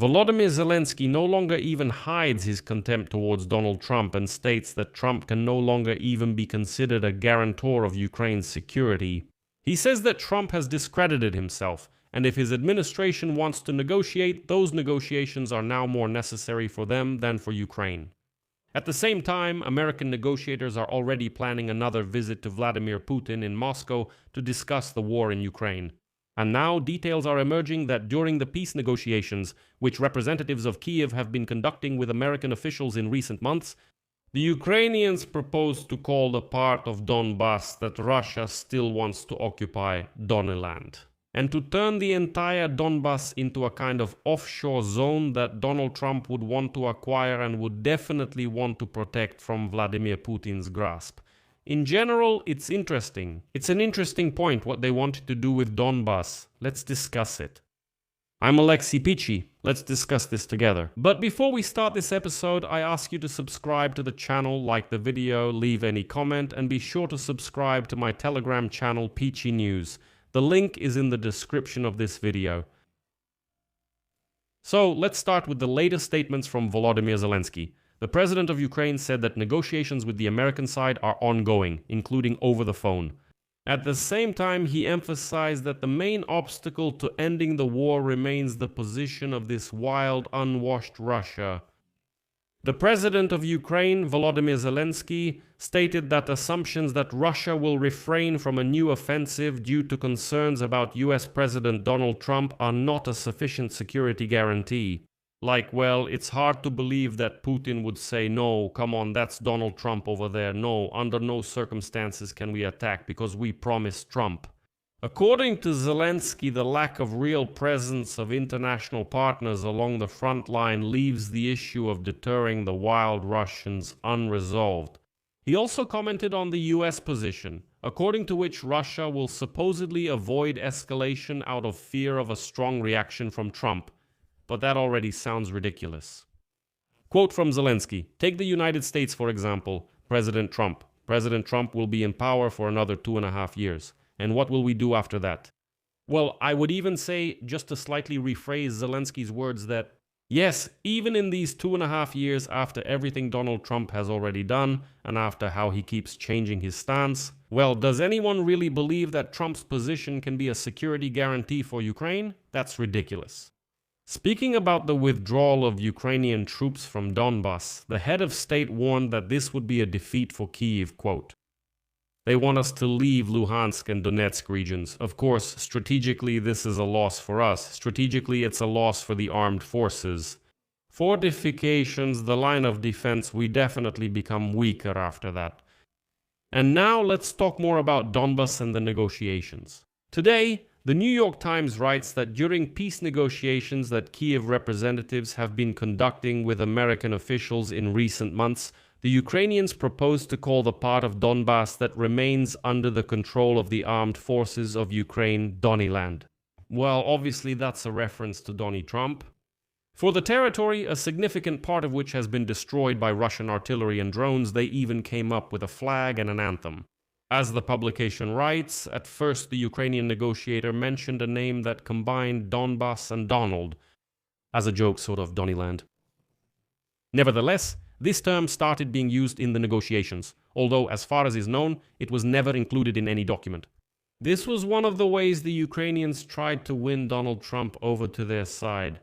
Volodymyr Zelensky no longer even hides his contempt towards Donald Trump and states that Trump can no longer even be considered a guarantor of Ukraine's security. He says that Trump has discredited himself, and if his administration wants to negotiate, those negotiations are now more necessary for them than for Ukraine. At the same time, American negotiators are already planning another visit to Vladimir Putin in Moscow to discuss the war in Ukraine. And now details are emerging that during the peace negotiations, which representatives of Kiev have been conducting with American officials in recent months, the Ukrainians propose to call the part of Donbas that Russia still wants to occupy Donnyland, and to turn the entire Donbas into a kind of offshore zone that Donald Trump would want to acquire and would definitely want to protect from Vladimir Putin's grasp. In general, it's interesting. It's an interesting point what they wanted to do with Donbas. Let's discuss it. I'm Pechiy. Let's discuss this together. But before we start this episode, I ask you to subscribe to the channel, like the video, leave any comment, and be sure to subscribe to my Telegram channel, Pechiy News. The link is in the description of this video. So, let's start with the latest statements from Volodymyr Zelensky. The president of Ukraine said that negotiations with the American side are ongoing, including over the phone. At the same time, he emphasized that the main obstacle to ending the war remains the position of this wild, unwashed Russia. The president of Ukraine, Volodymyr Zelensky, stated that assumptions that Russia will refrain from a new offensive due to concerns about US President Donald Trump are not a sufficient security guarantee. Like, well, it's hard to believe that Putin would say, no, come on, that's Donald Trump over there. No, under no circumstances can we attack because we promised Trump. According to Zelensky, the lack of real presence of international partners along the front line leaves the issue of deterring the wild Russians unresolved. He also commented on the US position, according to which Russia will supposedly avoid escalation out of fear of a strong reaction from Trump. But that already sounds ridiculous. Quote from Zelensky, take the United States for example, President Trump. President Trump will be in power for another 2.5 years. And what will we do after that? Well, I would even say, just to slightly rephrase Zelensky's words, that yes, even in these 2.5 years after everything Donald Trump has already done, and after how he keeps changing his stance, well, does anyone really believe that Trump's position can be a security guarantee for Ukraine? That's ridiculous. Speaking about the withdrawal of Ukrainian troops from Donbas, the head of state warned that this would be a defeat for Kyiv, quote, they want us to leave Luhansk and Donetsk regions. Of course, strategically this is a loss for us. Strategically it's a loss for the armed forces. Fortifications, the line of defense, we definitely become weaker after that. And now let's talk more about Donbas and the negotiations. Today, the New York Times writes that during peace negotiations that Kiev representatives have been conducting with American officials in recent months, the Ukrainians proposed to call the part of Donbas that remains under the control of the armed forces of Ukraine Donnyland. Well, obviously that's a reference to Donald Trump. For the territory, a significant part of which has been destroyed by Russian artillery and drones, they even came up with a flag and an anthem. As the publication writes, at first the Ukrainian negotiator mentioned a name that combined Donbas and Donald, as a joke sort of Donnyland. Nevertheless, this term started being used in the negotiations, although as far as is known, it was never included in any document. This was one of the ways the Ukrainians tried to win Donald Trump over to their side.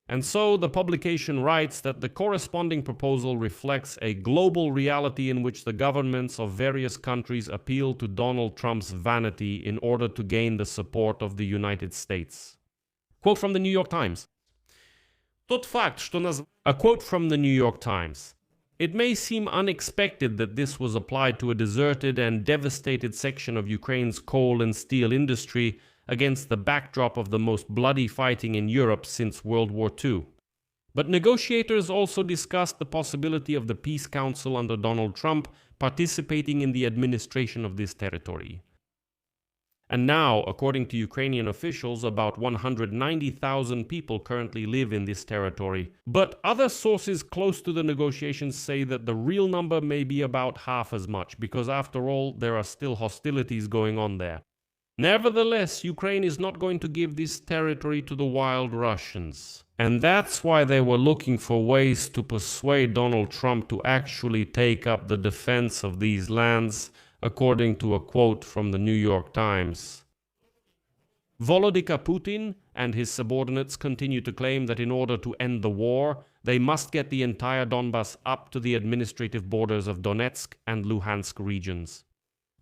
And so the publication writes that the corresponding proposal reflects a global reality in which the governments of various countries appeal to Donald Trump's vanity in order to gain the support of the United States. Quote from the New York Times. A quote from the New York Times. It may seem unexpected that this was applied to a deserted and devastated section of Ukraine's coal and steel industry against the backdrop of the most bloody fighting in Europe since World War II. But negotiators also discussed the possibility of the Peace Council under Donald Trump participating in the administration of this territory. And now, according to Ukrainian officials, about 190,000 people currently live in this territory. But other sources close to the negotiations say that the real number may be about half as much, because after all, there are still hostilities going on there. Nevertheless, Ukraine is not going to give this territory to the wild Russians. And that's why they were looking for ways to persuade Donald Trump to actually take up the defense of these lands, according to a quote from the New York Times. Volodymyr Putin and his subordinates continue to claim that in order to end the war, they must get the entire Donbas up to the administrative borders of Donetsk and Luhansk regions.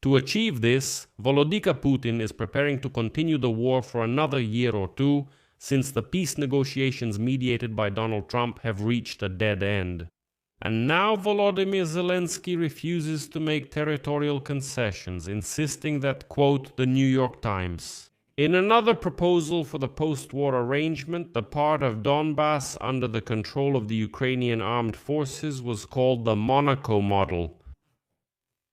To achieve this, Volodymyr Putin is preparing to continue the war for another year or two, since the peace negotiations mediated by Donald Trump have reached a dead end. And now Volodymyr Zelensky refuses to make territorial concessions, insisting that, quote, the New York Times. In another proposal for the post-war arrangement, the part of Donbas under the control of the Ukrainian armed forces was called the Monaco model.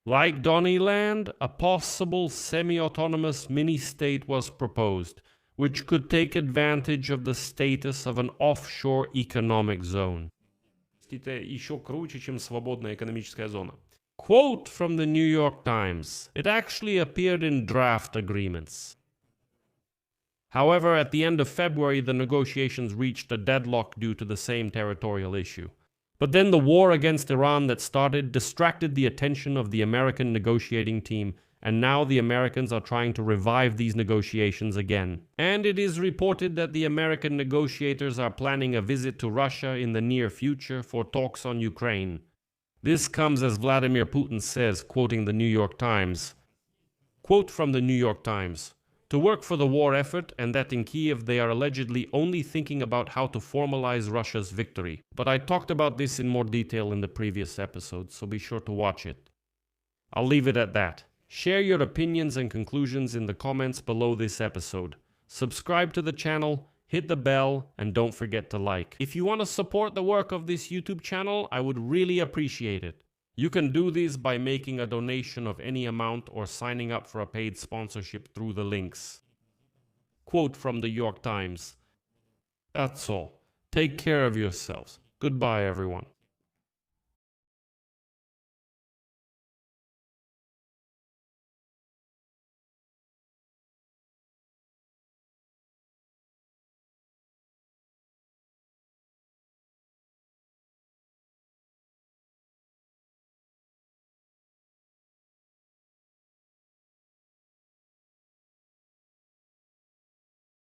Like Donnyland, a possible semi-autonomous mini-state was proposed, which could take advantage of the status of an offshore economic zone. Еще круче, чем свободная экономическая зона. Quote from the New York Times. It actually appeared in draft agreements. However, at the end of February, the negotiations reached a deadlock due to the same territorial issue. But then the war against Iran that started distracted the attention of the American negotiating team, and now the Americans are trying to revive these negotiations again. And it is reported that the American negotiators are planning a visit to Russia in the near future for talks on Ukraine. This comes as Vladimir Putin says, quoting the New York Times. Quote from the New York Times. To work for the war effort, and that in Kiev they are allegedly only thinking about how to formalize Russia's victory. But I talked about this in more detail in the previous episode, so be sure to watch it. I'll leave it at that. Share your opinions and conclusions in the comments below this episode. Subscribe to the channel, hit the bell, and don't forget to like. If you want to support the work of this YouTube channel, I would really appreciate it. You can do this by making a donation of any amount or signing up for a paid sponsorship through the links. Quote from the New York Times. That's all. Take care of yourselves. Goodbye, everyone.